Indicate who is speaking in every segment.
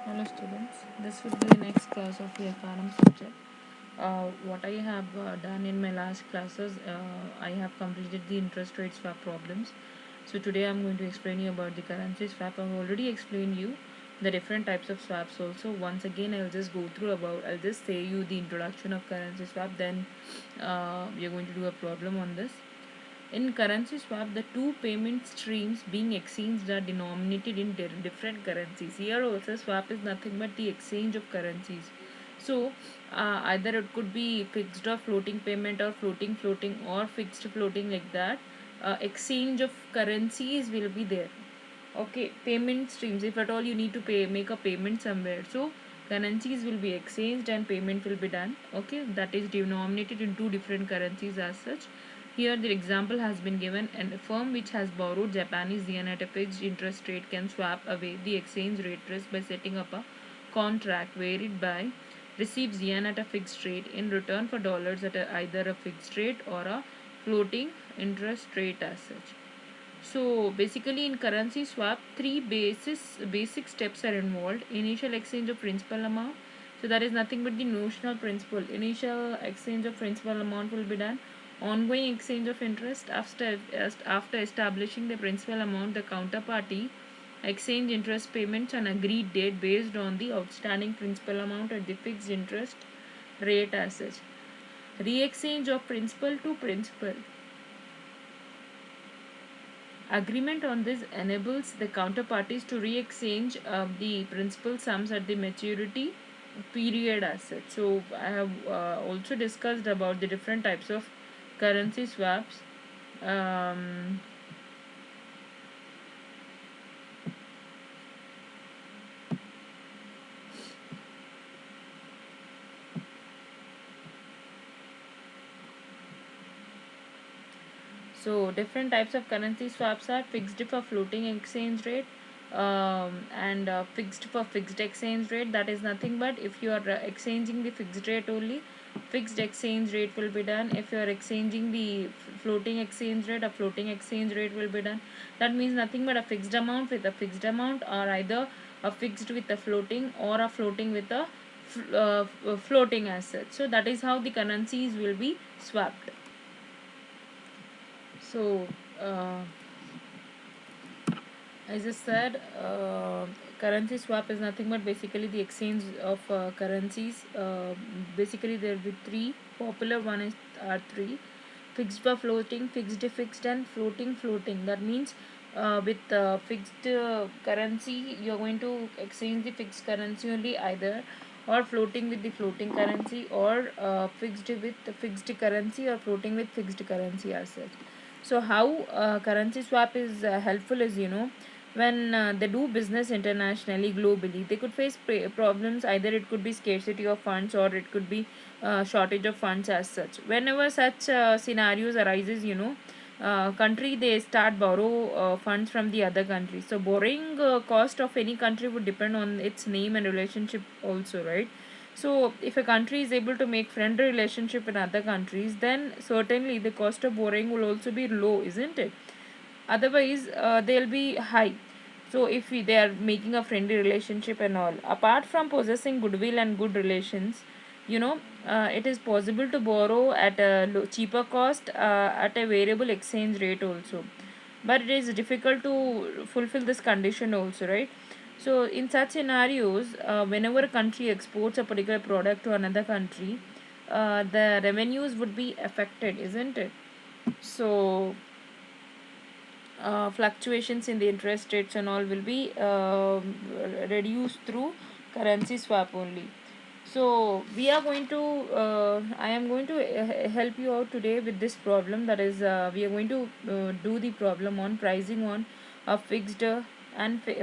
Speaker 1: Hello students, this will be the next class of the FRM subject. What I have done in my last classes, I have completed the interest rate swap problems. So today I'm going to explain you about the currency swap. I've already explained you the different types of swaps also. Once again, I'll just say you the introduction of currency swap, then we are going to do a problem on this. In currency swap, the two payment streams being exchanged are denominated in different currencies. Here also, swap is nothing but the exchange of currencies. So, either it could be fixed or floating payment, or floating or fixed floating, like that. Exchange of currencies will be there. Okay, payment streams. If at all you need to make a payment somewhere, so currencies will be exchanged and payment will be done. Okay, that is denominated in two different currencies as such. Here the example has been given, and a firm which has borrowed Japanese yen at a fixed interest rate can swap away the exchange rate risk by setting up a contract where it by receives yen at a fixed rate in return for dollars at either a fixed rate or a floating interest rate as such. So basically, in currency swap, three basic steps are involved. Initial exchange of principal amount. So that is nothing but the notional principal. Initial exchange of principal amount will be done. Ongoing exchange of interest after establishing the principal amount, the counterparty exchange interest payments on agreed date based on the outstanding principal amount at the fixed interest rate as such. Re-exchange of principal to principal. Agreement on this enables the counterparties to re-exchange the principal sums at the maturity period as such. So I have also discussed about the different types of currency swaps. Um, So different types of currency swaps are fixed for floating exchange rate, and fixed for fixed exchange rate. That is nothing but if you are exchanging the fixed rate only, fixed exchange rate will be done. If you are exchanging the floating exchange rate, a floating exchange rate will be done. That means nothing but a fixed amount with a fixed amount, or either a fixed with a floating, or a floating with a floating as such. So that is how the currencies will be swapped. So, as I said, currency swap is nothing but basically the exchange of currencies. Basically, there will be three popular one is are three: fixed for floating, fixed, and floating. That means with fixed currency, you are going to exchange the fixed currency only, either or floating with the floating currency, or fixed with the fixed currency, or floating with fixed currency as such. So how currency swap is helpful is, when they do business internationally, globally, they could face problems. Either it could be scarcity of funds, or it could be shortage of funds as such. Whenever such scenarios arises, country they start borrow funds from the other country. So borrowing cost of any country would depend on its name and relationship also, right? So if a country is able to make friendly relationship in other countries, then certainly the cost of borrowing will also be low, isn't it? Otherwise they'll be high. So if they are making a friendly relationship and all, apart from possessing goodwill and good relations, it is possible to borrow at a cheaper cost at a variable exchange rate also. But it is difficult to fulfill this condition also, right? So in such scenarios, whenever a country exports a particular product to another country, the revenues would be affected, isn't it? So fluctuations in the interest rates and all will be reduced through currency swap only. So we are going to I am going to help you out today with this problem. That is, we are going to do the problem on pricing on a fixed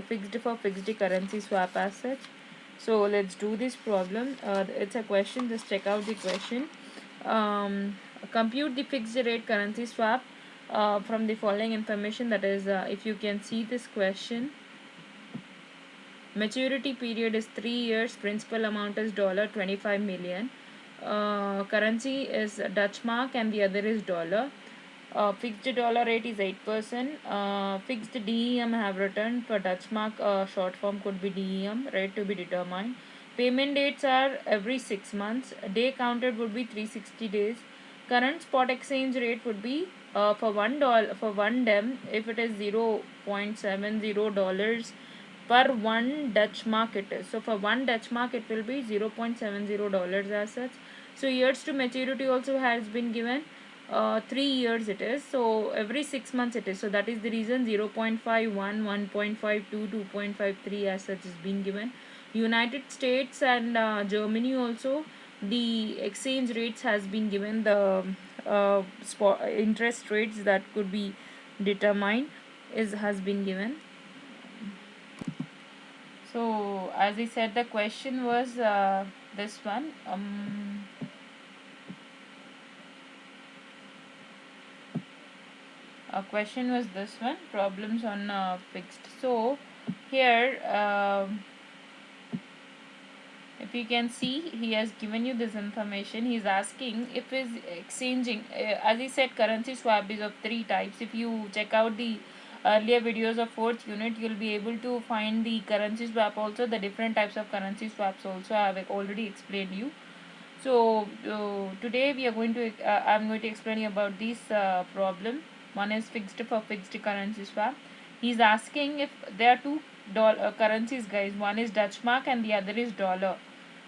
Speaker 1: fixed for fixed currency swap as such. So let's do this problem. It's a question, just check out the question. Compute the fixed rate currency swap from the following information. That is, if you can see this question, maturity period is 3 years, principal amount is dollar 25 million, currency is Dutch mark and the other is dollar. Fixed dollar rate is 8%. Fixed DEM have written for Dutch mark. Short form could be DEM. Rate to be determined. Payment dates are every 6 months. Day counted would be 360 days. Current spot exchange rate would be for $1 for one dem if it is $0.70 per one Dutch mark it is. So for one Dutch mark it will be $0.70 as such. So years to maturity also has been given. 3 years it is, so every 6 months it is, so that is the reason 0.51, 1.52, 2.53 as such is being given. United States and Germany also, the exchange rates has been given, the interest rates that could be determined is has been given. So as I said, the question was this one. A question was this one, problems on fixed. So here if you can see, he has given you this information. He is asking if is exchanging, as he said, currency swap is of three types. If you check out the earlier videos of fourth unit, you will be able to find the currency swap also, the different types of currency swaps also I have already explained you. So today we are going to I'm going to explain you about this problem. One is fixed for fixed currency swap. He's asking if there are two currencies, guys. One is Dutch mark and the other is dollar.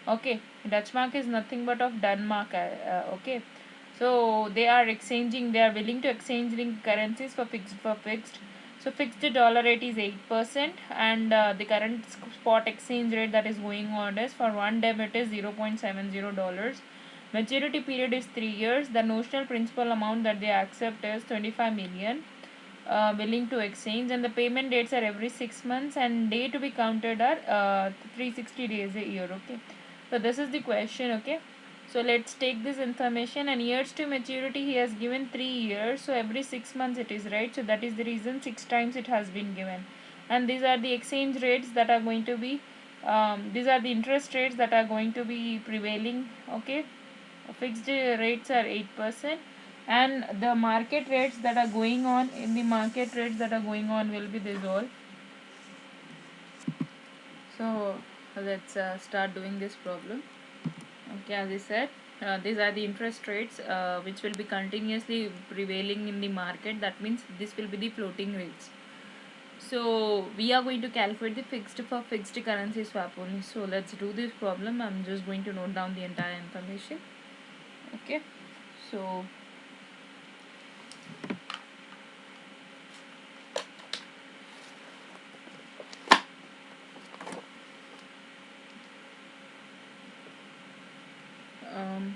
Speaker 1: Okay, Dutch mark is nothing but of Denmark. Okay, so they are exchanging. They are willing to exchange currencies for fixed. So fixed dollar rate is 8%, and the current spot exchange rate that is going on is for one dem it is $0.70. Maturity period is 3 years. The notional principal amount that they accept is 25 million. Willing to exchange, and the payment dates are every 6 months, and day to be counted are 360 days a year. Okay, so this is the question. Okay, so let's take this information, and years to maturity he has given 3 years, so every 6 months it is, right? So that is the reason 6 times it has been given, and these are the exchange rates that are going to be these are the interest rates that are going to be prevailing. Okay, fixed rates are 8%, and the market rates that are going on, in the market rates that are going on will be this all. So let's start doing this problem. Okay, as I said, these are the interest rates which will be continuously prevailing in the market. That means this will be the floating rates. So we are going to calculate the fixed for fixed currency swap only. So let's do this problem. I'm just going to note down the entire information. Okay, so um,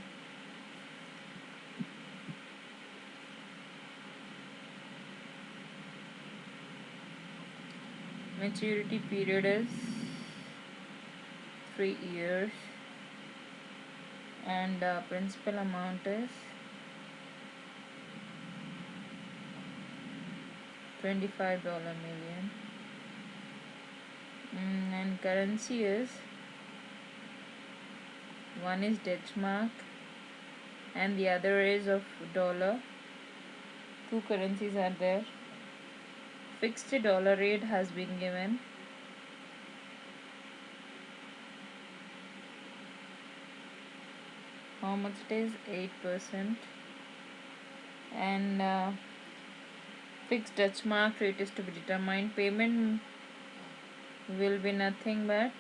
Speaker 1: maturity period is 3 years, and principal amount is 25 dollar million, and currency is one is Dutch mark and the other is of dollar. Two currencies are there. Fixed dollar rate has been given. How much it is? 8%. And fixed Dutch mark rate is to be determined. Payment will be nothing but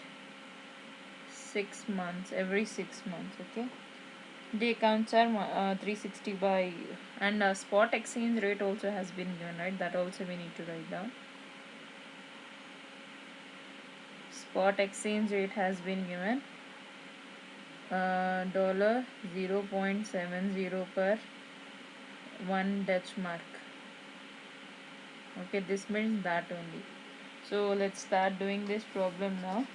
Speaker 1: 6 months, every 6 months. Okay, day counts are 360 by, and spot exchange rate also has been given, right? That also we need to write down. Spot exchange rate has been given dollar 0.70 per one Dutch mark. Okay, this means that only. So let's start doing this problem now.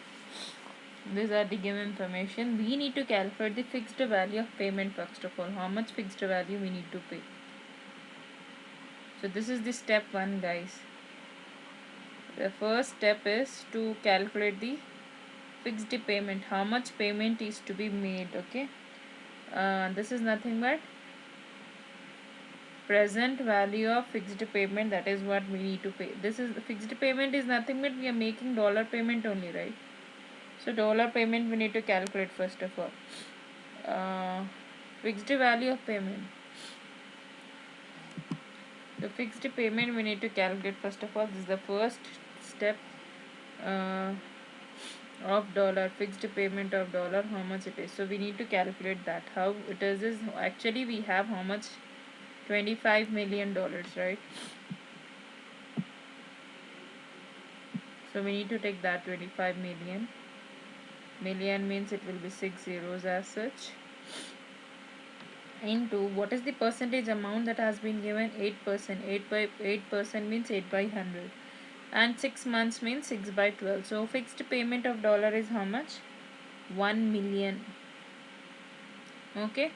Speaker 1: These are the given information. We need to calculate the fixed value of payment first of all. How much fixed value we need to pay. So this is the step 1, guys. The first step is to calculate the fixed payment. How much payment is to be made. Okay. This is nothing but present value of fixed payment, that is what we need to pay. This is the fixed payment is nothing but we are making dollar payment only, right? So dollar payment we need to calculate first of all. Fixed value of payment. The fixed payment we need to calculate first of all. This is the first step uh, of dollar, fixed payment of dollar, how much it is. So we need to calculate that. How it is actually we have how much, $25 million, right? So we need to take that 25 million. Million means it will be 6 zeros as such, into what is the percentage amount that has been given, 8%. 8% means 8 by 100, and 6 months means 6 by 12. So fixed payment of dollar is how much? 1 million. Okay,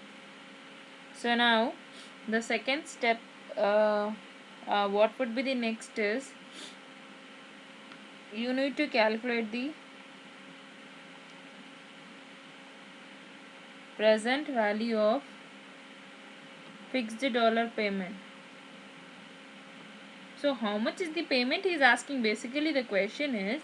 Speaker 1: so now the second step, what would be the next is you need to calculate the present value of fixed dollar payment. So how much is the payment he is asking? Basically the question is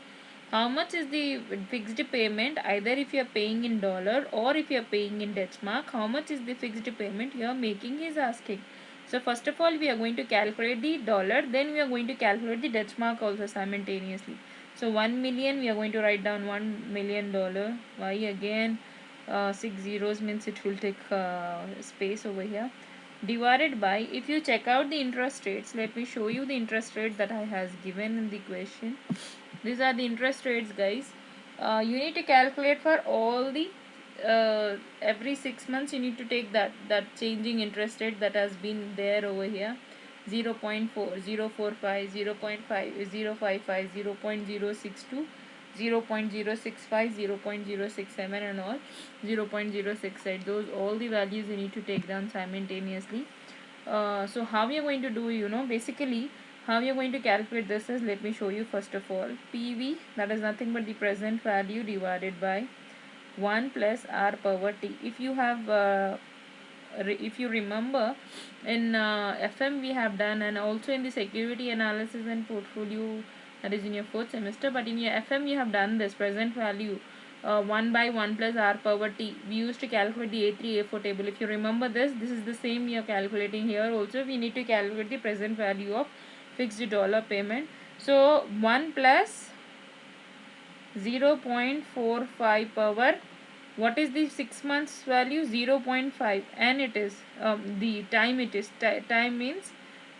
Speaker 1: how much is the fixed payment, either if you are paying in dollar or if you are paying in Dutchmark, how much is the fixed payment you are making, he is asking. So first of all we are going to calculate the dollar, then we are going to calculate the Dutchmark also simultaneously. So 1 million we are going to write down $1 million. Why again 6 zeros means it will take space over here, divided by, if you check out the interest rates, let me show you the interest rate that I has given in the question. These are the interest rates, guys. You need to calculate for all the every 6 months you need to take that changing interest rate that has been there over here. 0.4, 0.45, 0.5, 0.55, 0.062, 0.065, 0.067 and all, 0.068. Those all the values you need to take down simultaneously. So how we are going to do, basically how we are going to calculate this is, let me show you. First of all, PV, that is nothing but the present value divided by 1 plus R power T. If you have if you remember, in FM we have done, and also in the security analysis and portfolio, that is in your 4th semester, but in your FM you have done this present value 1 by 1 plus R power T. We used to calculate the A3 A4 table. If you remember this is the same we are calculating here also. We need to calculate the present value of fixed dollar payment. So 1 plus 0.45 power, what is the 6 months value? 0.5, and it is the time, it is time means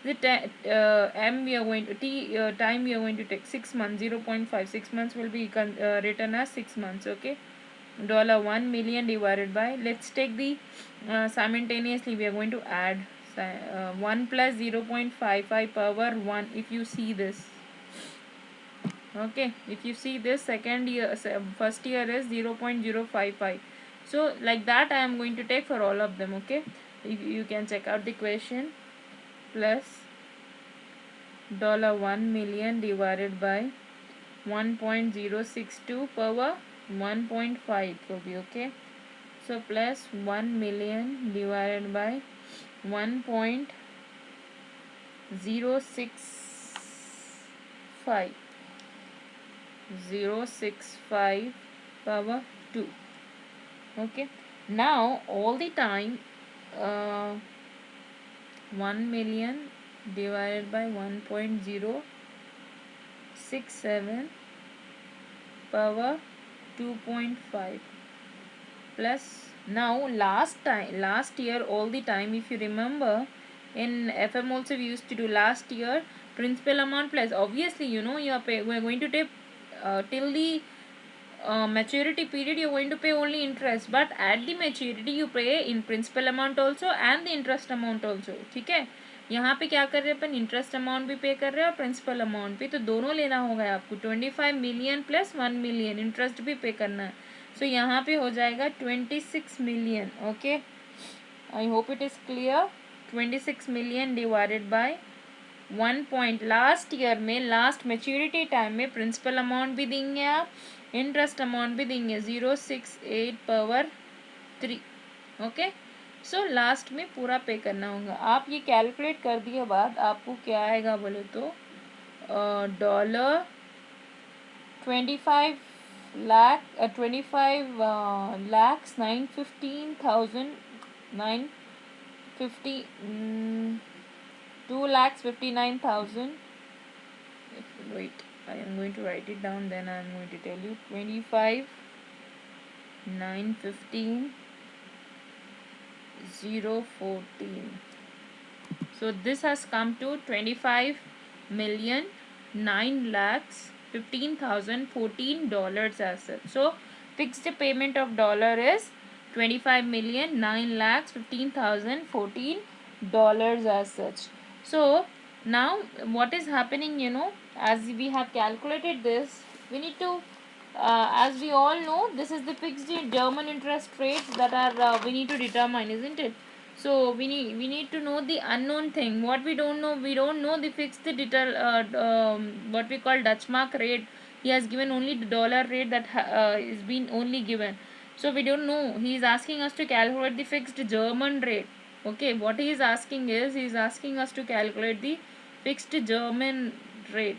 Speaker 1: the m we are going to time we are going to take 6 months. 0.5, 6 months will be written as 6 months. Okay, $1 million divided by, let's take the simultaneously we are going to add 1 plus 0.55 power 1. If you see this, okay, if you see this, second year first year is 0.055. so like that I am going to take for all of them. Okay, you can check out the question. Plus $1 million divided by 1.062 power 1.5 will be okay. So plus 1 million divided by 1.065 power 2. Okay, now all the time 1 million divided by 1.067 power 2.5 plus, now last year all the time, if you remember, in FM also we used to do last year principal amount plus, obviously you are we're going to take till the maturity period you're going to pay only interest, but at the maturity you pay in principal amount also and the interest amount also. ठीक है, यहाँ पे क्या कर रहे हैं अपन, interest amount भी पे कर रहे हैं और प्रिंसिपल अमाउंट भी, तो दोनों लेना होगा आपको. 25 मिलियन प्लस 1 मिलियन इंटरेस्ट भी पे करना है. सो यहाँ पे हो जाएगा 26 million. Okay, I hope it is clear. 26 million divided by 1 point, last year में लास्ट मेच्योरिटी टाइम में प्रिंसिपल अमाउंट भी देंगे आप, इंटरेस्ट अमाउंट भी देंगे, 068 पावर 3. ओके, सो लास्ट में पूरा पे करना होगा। आप ये कैलकुलेट कर दिए बाद आपको क्या आएगा बोले तो dollar 25 lakhs 915,950 2,59,000. Wait, I am going to write it down, then I am going to tell you. 25,915,014. So this has come to 25,9,15,014 as such. So fixed payment of dollar is 25,9,15,014 as such. So now what is happening, as we have calculated this, we need to as we all know, this is the fixed German interest rates that are we need to determine, isn't it? So we need to know the unknown thing. What we don't know the fixed detail what we call Dutch mark rate. He has given only the dollar rate that is been only given. So we don't know. He is asking us to calculate the fixed German rate. Okay, what he is asking is, he is asking us to calculate the fixed German rate.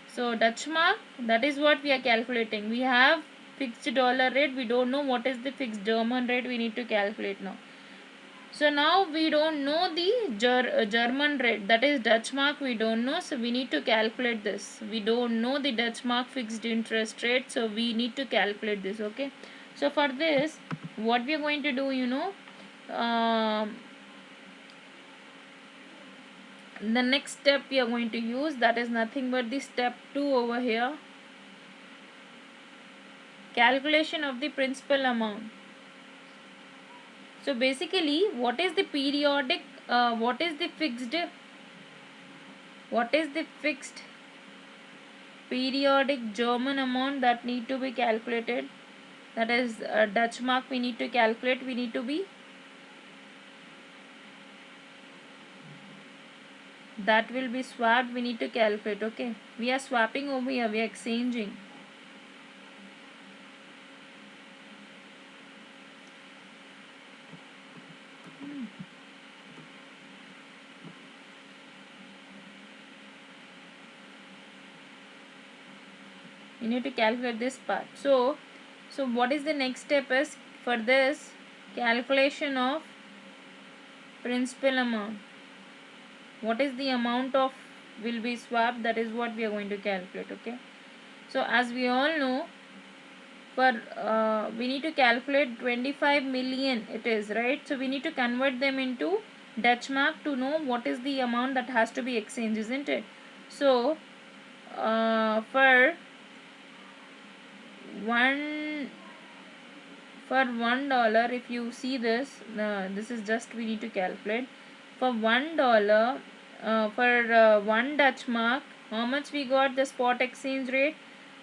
Speaker 1: So Dutch mark, that is what we are calculating. We have fixed dollar rate. We don't know what is the fixed German rate. We need to calculate now. So now we don't know the German rate, that is Dutch mark, we don't know. So we need to calculate this. We don't know the Dutch mark fixed interest rate. So we need to calculate this. Okay. So for this, what we are going to do, um, the next step we are going to use, that is nothing but the step 2 over here. Calculation of the principal amount. So basically, what is the periodic, what is the fixed periodic German amount that need to be calculated? That is Dutch mark we need to calculate. We need to be, that will be swapped. We need to calculate. Okay, we are swapping over here. We are exchanging. We need to calculate this part. So what is the next step is, for this calculation of principal amount, what is the amount of will be swapped, that is what we are going to calculate. Okay, so as we all know, for we need to calculate 25 million, it is right. So we need to convert them into Dutch mark to know what is the amount that has to be exchanged, isn't it? So for one $1, if you see this, this is just we need to calculate. For $1, for one Dutch mark, how much we got the spot exchange rate?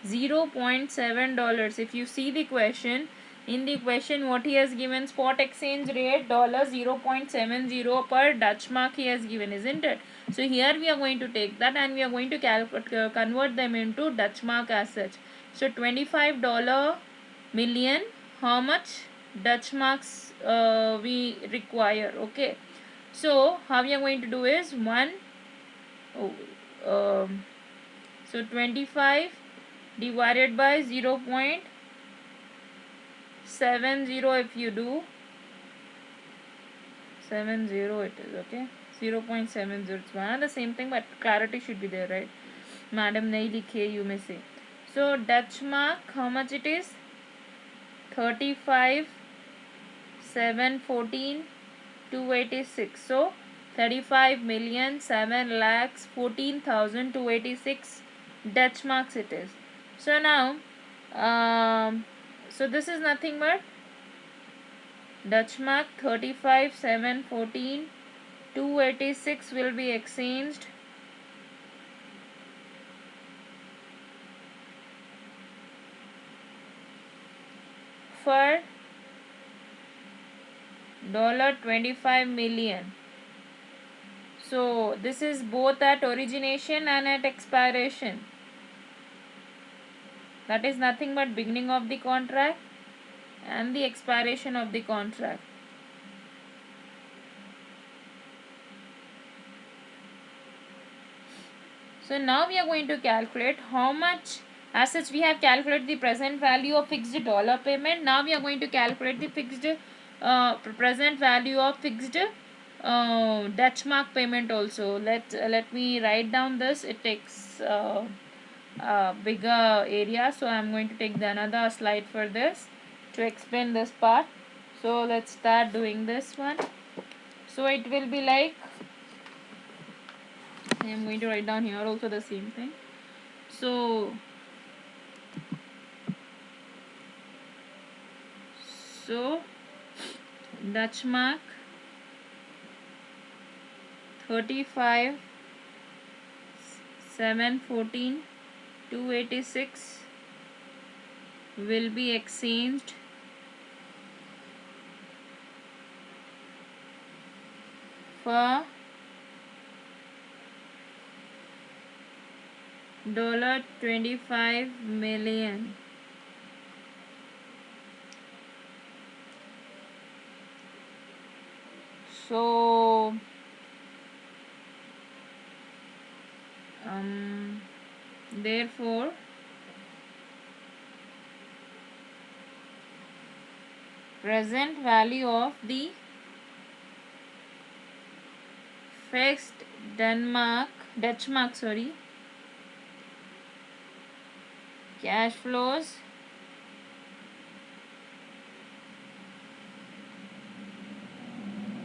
Speaker 1: $0.7. If you see the question, in the question what he has given, spot exchange rate $0.70 per Dutch mark he has given, isn't it? So here we are going to take that and we are going to convert them into Dutch mark as such. So $25 million, how much Dutch marks we require. Okay, so how we are going to do is so 25 divided by 0.70, if you do 70 it is. Okay, 0.70, it's one and the same thing, but clarity should be there, right? Madam nahi likhe, you may say. So Dutch mark, how much it is? 35 714 286. So 35,7,14,286 Dutch marks it is. So now so this is nothing but Dutch mark 35,714 286 will be exchanged for $25 million. So this is both at origination and at expiration. That is nothing but beginning of the contract and the expiration of the contract. So now we are going to calculate how much. As such, we have calculated the present value of fixed dollar payment. Now we are going to calculate the fixed present value of fixed Dutch mark payment also. Let me write down this. It takes bigger area, so I'm going to take the another slide for this to explain this part. So let's start doing this one. So it will be like, I am going to write down here also the same thing. So Dutch mark 35 714 286 will be exchanged for $25 million. So therefore present value of the fixed Dutch mark cash flows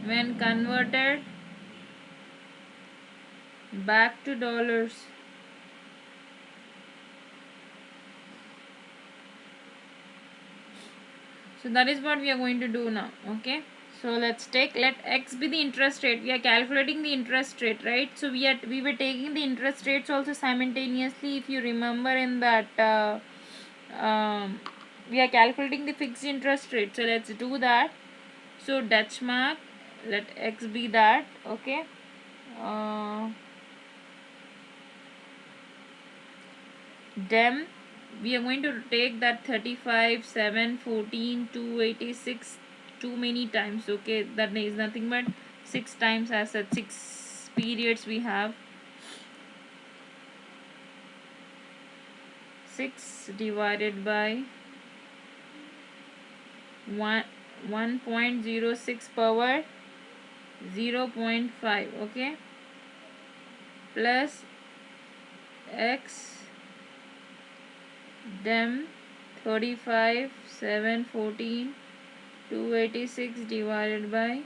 Speaker 1: when converted back to dollars. So that is what we are going to do now. Okay, so let x be the interest rate. We are calculating the interest rate, right? So we were taking the interest rates also simultaneously. If you remember in that we are calculating the fixed interest rate. So let's do that. So Dutch mark, let x be that. Okay, then we are going to take that 35 7 14 286 too many times. Okay, that is nothing but 6 times. As such, 6 periods we have. 6 divided by 1.06 power 0.5. okay, plus x dem 35 7 14 286 divided by,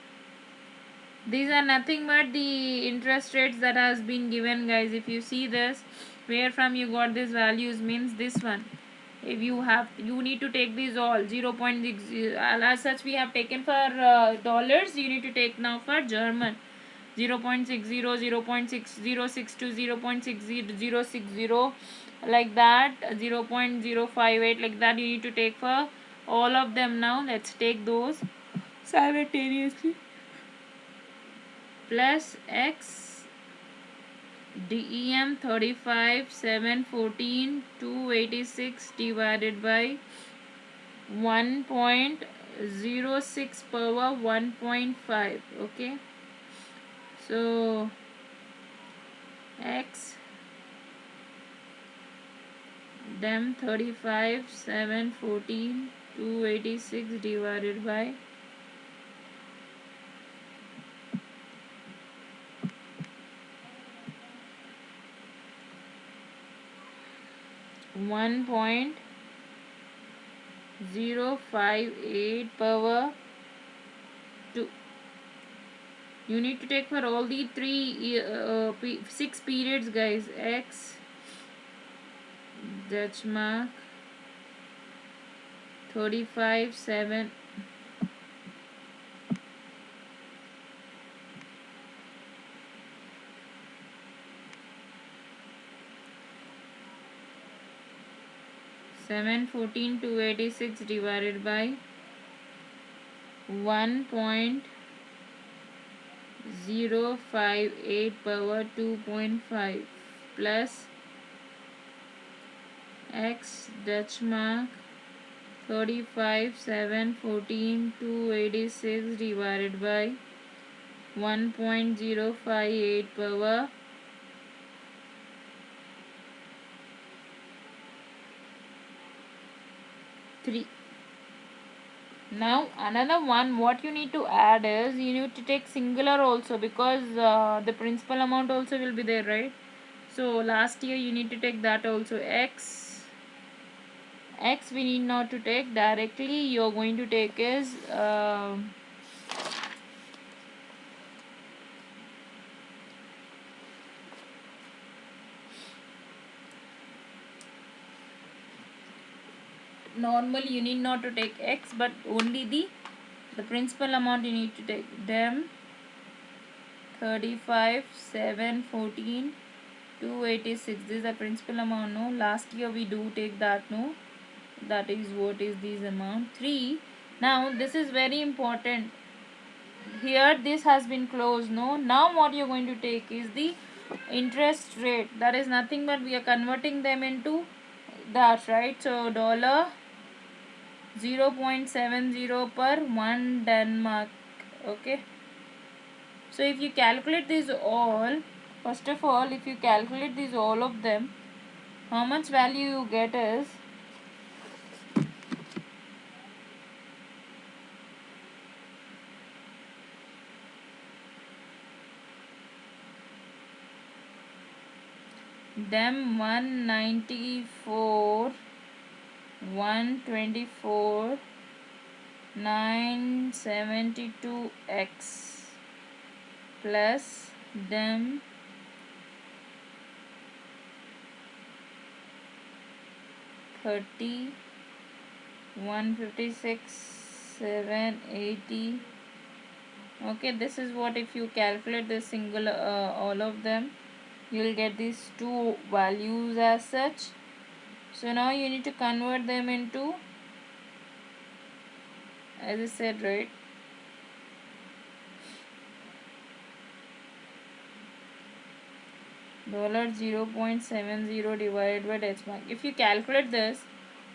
Speaker 1: these are nothing but the interest rates that has been given, guys. If you see this, where from you got these values means this one. If you need to take these all 0.6, as such we have taken for dollars. You need to take now for German 0.60 0.6062 0.6060, like that, 0.058, like that. You need to take for all of them. Now let's take those simultaneously. Plus x dem 35 7 14 286 divided by 1.06 power 1.5. okay, so x dem 35 7 14 286 divided by 1.058 power 2. You need to take for all the 6 periods, guys. X Dutch mark 35 7 714 286 divided by 1.058 power 2.5 plus x Dutch mark 35 7 14 286 divided by 1.058 power 3. Now another one, what you need to add is you need to take singular also, because the principal amount also will be there, right? So last year you need to take that also. X we need not to take directly. You're going to take is normally you need not to take X, but only the principal amount you need to take. Them 35 7 14 286. This is the principal amount, no? Last year we do take that, no? That is what is this amount. 3. Now this is very important. Here this has been closed, no? Now what you're going to take is the interest rate. That is nothing but we are converting them into that, right? So dollar 0.70 per 1 Denmark. Okay. So if you calculate these all, first of all, if you calculate these all of them, how much value you get is them 194 124 972x plus them 30 156 780. Okay, this is what, if you calculate the single all of them, you will get these two values as such. So now you need to convert them into, as I said, right, $0.70 divided by Dutchmark. If you calculate this,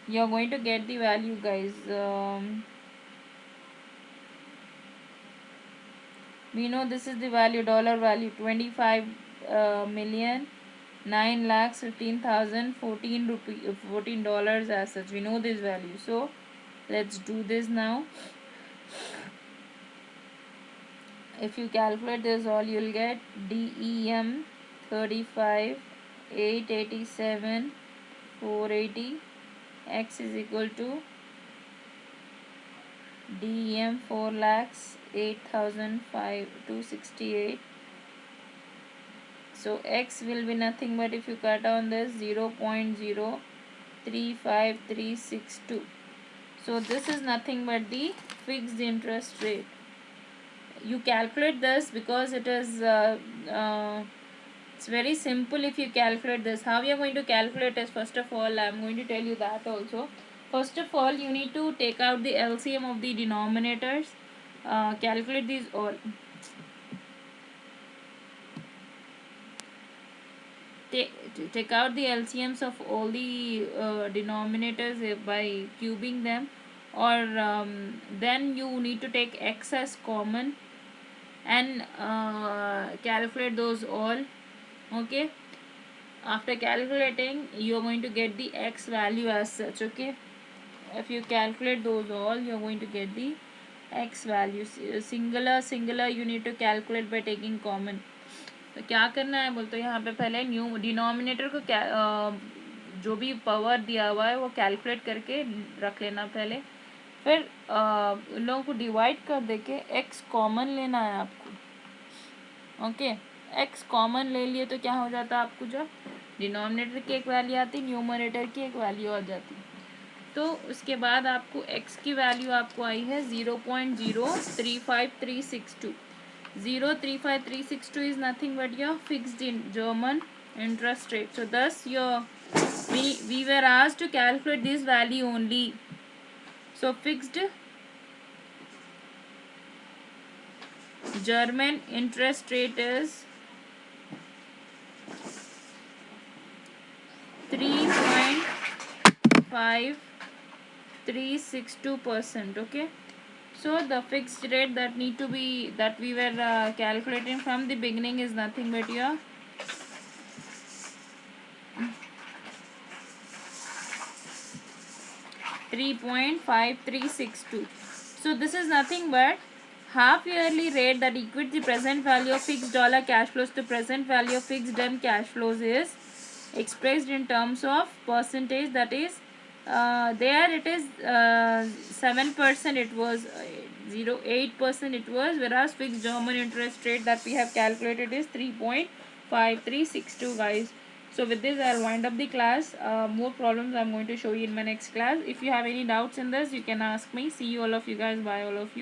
Speaker 1: you're going to get the value, guys. We know this is the value, dollar value, 25 million 9,15,000 $14 as such. We know this value. So let's do this now. If you calculate this all, you'll get DEM 35 887 480 x is equal to DEM 4 lakhs 8,268. So x will be nothing but, if you cut down this, 0.035362. So this is nothing but the fixed interest rate. You calculate this because it is it's very simple. If you calculate this, how you are going to calculate is, first of all, I am going to tell you that also. First of all, you need to take out the LCM of the denominators. Calculate these all. Take out the LCMs of all the denominators by cubing them, or then you need to take x as common and calculate those all. Okay, after calculating, you are going to get the x value as such. Okay, if you calculate those all, you are going to get the x value. Singular you need to calculate by taking common. तो क्या करना है बोलते, यहाँ पे पहले new denominator को जो भी पावर दिया हुआ है वो कैलकुलेट करके रख लेना पहले, फिर उन लोगों को डिवाइड कर दे के एक्स कॉमन लेना है आपको. ओके, एक्स कॉमन ले लिए तो क्या हो जाता है आपको, जब डिनोमिनेटर की एक वैल्यू आती, न्यूमरेटर की एक वैल्यू आ जाती. तो उसके बाद आपको एक्स की वैल्यू आपको आई है 0.035362. 0.35362 is nothing but your fixed in German interest rate. So thus we were asked to calculate this value only. So fixed German interest rate is 3.5362%. Okay, so the fixed rate that need to be, that we were calculating from the beginning, is nothing but your 3.5362. So this is nothing but half yearly rate that equates the present value of fixed dollar cash flows to present value of fixed term cash flows is expressed in terms of percentage, that is there it is 7%, it was 0.8% it was, whereas fixed German interest rate that we have calculated is 3.5362, guys. So with this I'll wind up the class. More problems I'm going to show you in my next class. If you have any doubts in this, you can ask me. See you all of you guys. Bye all of you.